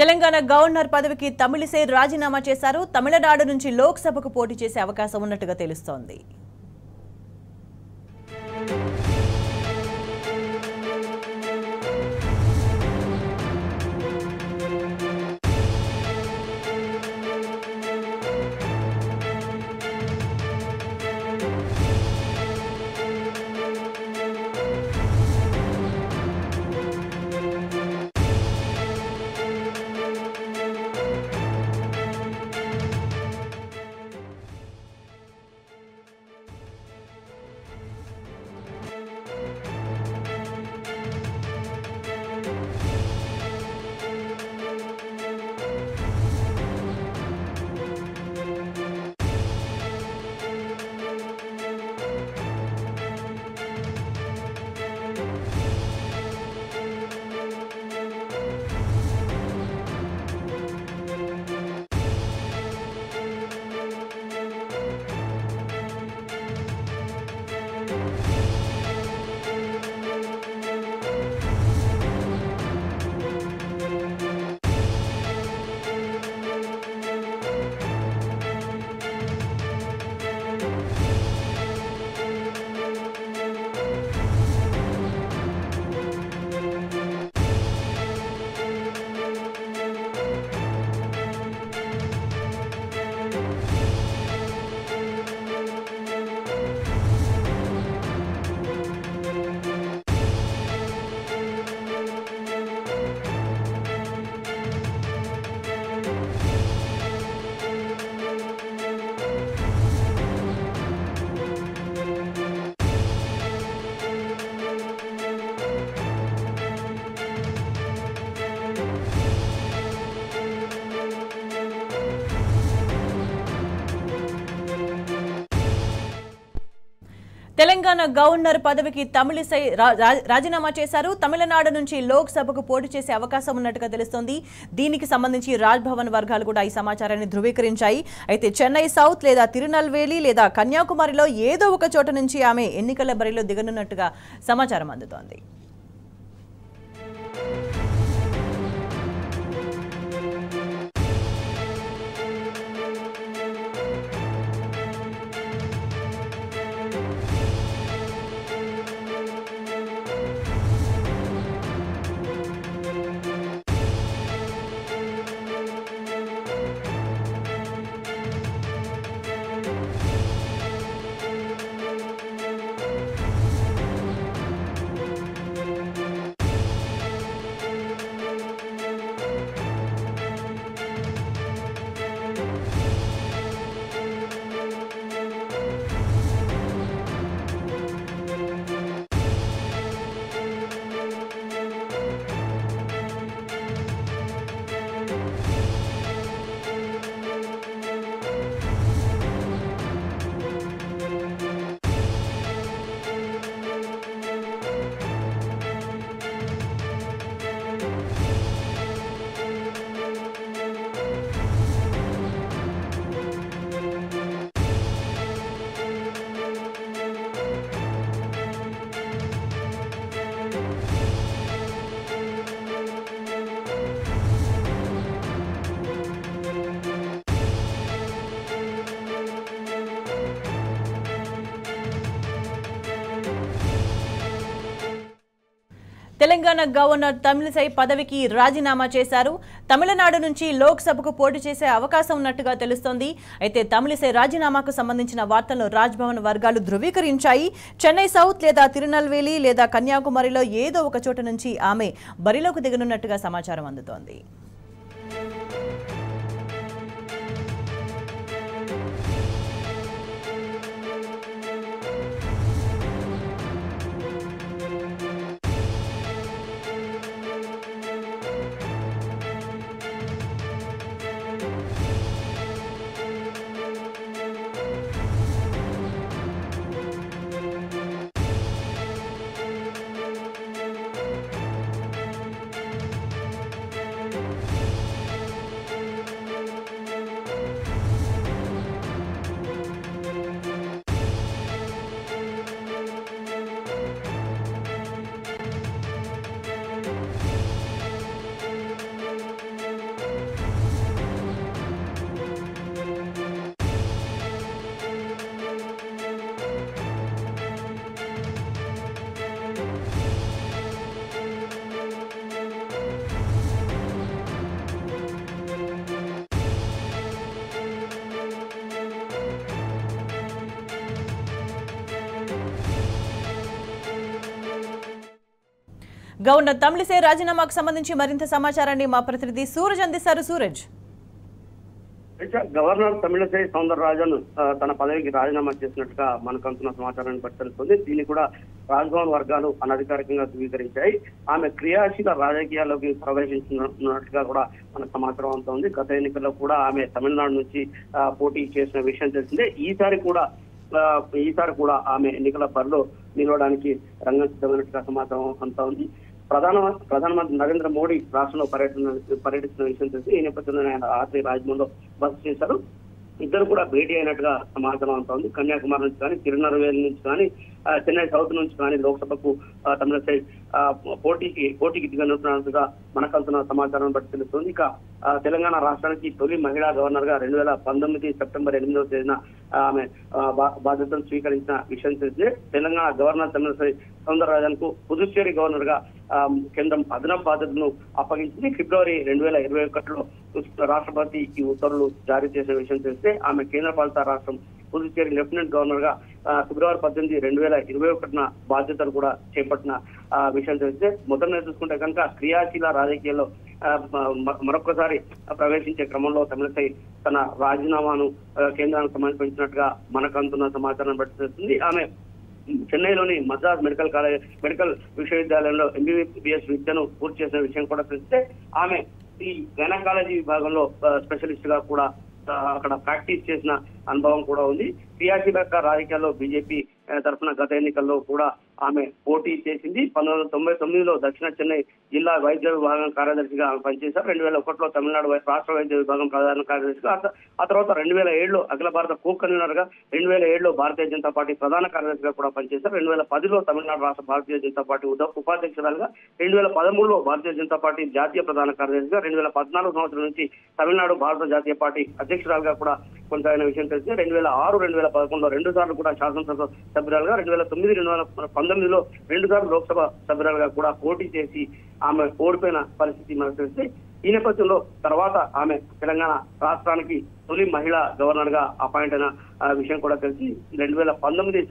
Telangana governor పదవికి తమిళిసై రాజీనామా చేశారు. తమిళనాడు నుంచి లోక్సభకు పోటీ చేసే అవకాశం ఉన్నట్టుగా తెలుస్తోంది. తెలంగాణ గవర్నర్ పదవికి తమిళిసై రాజీనామా చేశారు. తమిళనాడు నుంచి లోక్సభకు పోటీ చేసే అవకాశం ఉన్నట్టుగా తెలుస్తోంది. దీనికి సంబంధించి రాజ్ భవన్ వర్గాలు కూడా ఈ సమాచారాన్ని ధృవీకరించాయి. అయితే చెన్నై సౌత్ లేదా తిరునల్వేలి లేదా కన్యాకుమారిలో ఏదో ఒక చోట నుంచి ఆమె ఎన్నికల బరిలో దిగనున్నట్టుగా సమాచారం అందుతోంది. తెలంగాణ గవర్నర్ తమిళిసై పదవికి రాజీనామా చేశారు. తమిళనాడు నుంచి లోక్సభకు పోటీ చేసే అవకాశం ఉన్నట్టుగా తెలుస్తోంది. అయితే తమిళిసై రాజీనామాకు సంబంధించిన వార్తలను రాజ్ భవన్ వర్గాలు ధృవీకరించాయి. చెన్నై సౌత్ లేదా తిరునల్వేలి లేదా కన్యాకుమారిలో ఏదో ఒక చోట నుంచి ఆమె బరిలోకి దిగనున్నట్టుగా సమాచారం అందుతోంది. గవర్నర్ తమిళిసై రాజీనామాకు సంబంధించి మరింత సమాచారాన్ని మా ప్రతినిధి సూరజ్ అందిస్తారు. సూరజ్, గవర్నర్ తమిళిసై సౌందరరాజన్ తన పదవికి రాజీనామా చేసినట్టుగా మనకు అందుతున్న సమాచారాన్ని బట్టి తెలుస్తుంది. దీన్ని కూడా రాజ్భవన్ వర్గాలు అనధికారికంగా ధృవీకరించాయి. ఆమె క్రియాశీల రాజకీయాల్లోకి ప్రవేశించినట్టుగా కూడా మనకు సమాచారం అంతా ఉంది. గత ఎన్నికల్లో కూడా ఆమె తమిళనాడు నుంచి పోటీ చేసిన విషయం తెలిసిందే. ఈసారి కూడా ఆమె ఎన్నికల బరిలో నిలవడానికి రంగం సిద్ధమైనట్టుగా సమాచారం అంతా ఉంది. ప్రధానమంత్రి నరేంద్ర మోడీ రాష్ట్రంలో పర్యటిస్తున్న విషయం తెలిసి ఈ నేపథ్యంలో ఆయన రాత్రి రాజ్భవన్లో బస చేశారు. ఇద్దరు కూడా భేటీ అయినట్టుగా సమాచారం అంతా ఉంది. కన్యాకుమారి నుంచి కానీ, తిరునల్వేలి నుంచి కానీ, చెన్నై సౌత్ నుంచి కానీ లోక్సభకు తమిళిసై పోటీకి దిగనున్నట్టుగా మనకు అందుతున్న సమాచారం బట్టి తెలుస్తుంది. ఇక తెలంగాణ రాష్ట్రానికి తొలి మహిళా గవర్నర్ గా 2019 సెప్టెంబర్ 8వ తేదీన ఆమె బాధ్యతలు స్వీకరించిన విషయం తెలిసిందే. తెలంగాణ గవర్నర్ తమిళిసై సౌందరరాజన్ కు పుదుచ్చేరి గవర్నర్ గా కేంద్రం అదనపు బాధ్యతలను అప్పగించింది. ఫిబ్రవరి 2021లో రాష్ట్రపతి ఈ ఉత్తర్వులు జారీ చేసిన విషయం తెలిస్తే ఆమె కేంద్ర పాలిత రాష్ట్రం పుదుచ్చేరి లెఫ్టినెంట్ గవర్నర్ గా ఫిబ్రవరి 18, 2021 బాధ్యతలు కూడా చేపట్టిన విషయం తెలిస్తే మొత్తం చూసుకుంటే కనుక క్రియాశీల రాజకీయాల్లో మరొకసారి ప్రవేశించే క్రమంలో తమిళిసై తన రాజీనామాను కేంద్రానికి సమర్పించినట్టుగా మనకు అందుతున్న సమాచారం బట్టి తెలుస్తుంది. ఆమె చెన్నైలోని మద్రాస్ మెడికల్ విశ్వవిద్యాలయంలో MBBS విద్యను పూర్తి చేసిన విషయం కూడా తెలిస్తే ఆమె ఈ గైనకాలజీ విభాగంలో స్పెషలిస్ట్ గా కూడా అక్కడ ప్రాక్టీస్ చేసిన అనుభవం కూడా ఉంది. క్రియాశీల రాజకీయాల్లో బీజేపీ తరఫున గత ఎన్నికల్లో కూడా ఆమె పోటీ చేసింది. 1999లో దక్షిణ చెన్నై జిల్లా వైద్య విభాగం కార్యదర్శిగా పనిచేశారు. 2001లో తమిళనాడు రాష్ట్ర వైద్య విభాగం ప్రధాన కార్యదర్శిగా, ఆ తర్వాత 2007లో అఖిల భారత కో కన్వీనర్ గా, 2007లో భారతీయ జనతా పార్టీ ప్రధాన కార్యదర్శిగా కూడా పనిచేశారు. 2010లో తమిళనాడు రాష్ట్ర భారతీయ జనతా పార్టీ ఉపాధ్యక్షురాలుగా, 2013లో భారతీయ జనతా పార్టీ జాతీయ ప్రధాన కార్యదర్శిగా, 2014 సంవత్సరం నుంచి తమిళనాడు భారత జాతీయ పార్టీ అధ్యక్షురాలుగా కూడా కొనసాగిన విషయం తెలిసింది. 2006, 2011లో 2 సార్లు కూడా శాసనసభ సభ్యురాలుగా, 2009, 2019లో 2 సార్లు లోక్సభ సభ్యురాలుగా కూడా పోటీ చేసి ఆమె ఓడిపోయిన పరిస్థితి మనకు తెలిసి ఈ నేపథ్యంలో తర్వాత ఆమె తెలంగాణ రాష్ట్రానికి తొలి మహిళా గవర్నర్ గా అపాయింట్ అయిన విషయం కూడా తెలిసి 2019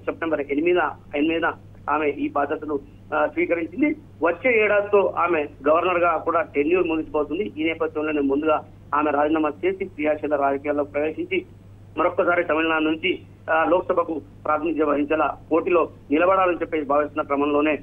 సెప్టెంబర్ 8న ఆమె ఈ బాధ్యతలు స్వీకరించింది. వచ్చే ఏడాదితో ఆమె గవర్నర్ గా కూడా టెన్యూర్ ముగిసిపోతుంది. ఈ నేపథ్యంలోనే ముందుగా ఆమె రాజీనామా చేసి క్రియాశీల రాజకీయాల్లో ప్రవేశించి మరొక్కసారి తమిళనాడు నుంచి లోక్సభకు ప్రాతినిధ్యం వహించేలా పోటీలో నిలబడాలని చెప్పి భావిస్తున్న క్రమంలోనే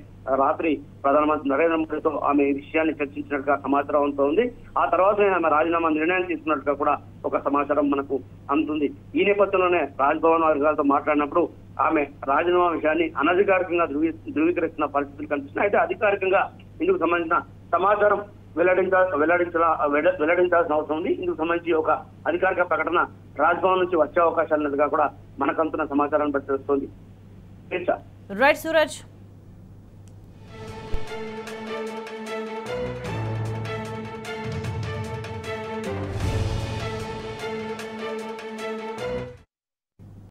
రాత్రి ప్రధానమంత్రి నరేంద్ర మోడీతో ఆమె ఈ విషయాన్ని చర్చించినట్టుగా సమాచారం అంతా ఉంది. ఆ తర్వాత ఆమె రాజీనామా నిర్ణయం తీసుకున్నట్టుగా కూడా ఒక సమాచారం మనకు అందుతుంది. ఈ నేపథ్యంలోనే రాజ్భవన్ వర్గాలతో మాట్లాడినప్పుడు ఆమె రాజీనామా విషయాన్ని అనధికారికంగా ధృవీకరిస్తున్న పరిస్థితులు కనిపిస్తున్నాయి. అయితే అధికారికంగా ఇందుకు సంబంధించిన సమాచారం వెల్లడించాల్సిన అవసరం ఉంది. ఇందుకు సంబంధించి ఒక అధికారిక ప్రకటన రాజ్భవన్ నుంచి వచ్చే అవకాశాలు ఉన్నట్టుగా కూడా మనకు అందుతున్న సమాచారాన్ని బట్టి తెలుస్తోంది. రైట్ సూరజ్.